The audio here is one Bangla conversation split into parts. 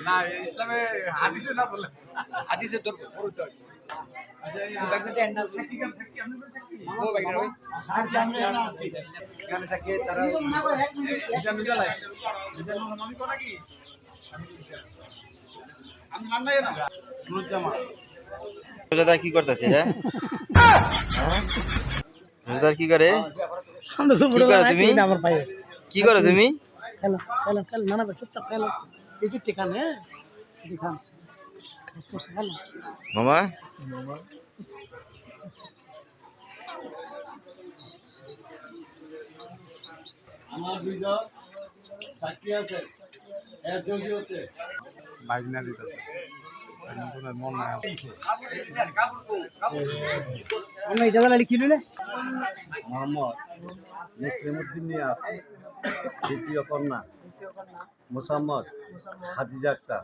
না ইসলামে হাদিসে না বলে হাদিসে তোর রোজাদার কি করতেছে রে? রোজাদার কি করে? কি করো তুমি? কি করো তুমি? মামা আমার দুইজন সাক্ষী আছে এর যোগ্য হচ্ছে বাইনা দিতে মন নাই মোহাম্মদ মুসলিমউদ্দিন নিয়াজ দ্বিতীয় কন্যা মোসাম্মদ হাদিজা আক্তার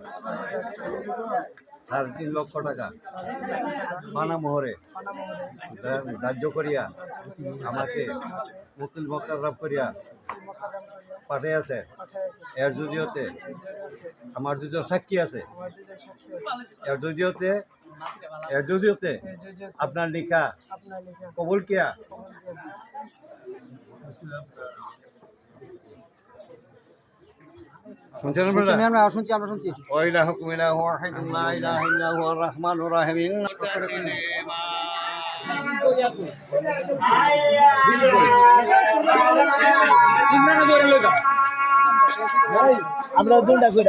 3.5 লক্ষ টাকা পানামোহরে ধার্য করিয়া আমাকে উকিল মোকাররব করিয়া পাঠিয়েছে। এর জরিয়তে আমার দুজন সাক্ষী আছে। এর জরিয়তে আপনার লিখা কবুল কিয়া শুনছেন আপনারা? শুনছি। ওয়া ইলাহা হুকুমিনা ওয়াহিদুন লা ইলাহা ইল্লা হুয়ার রাহমানুর রাহিম। আমরা দুটা করি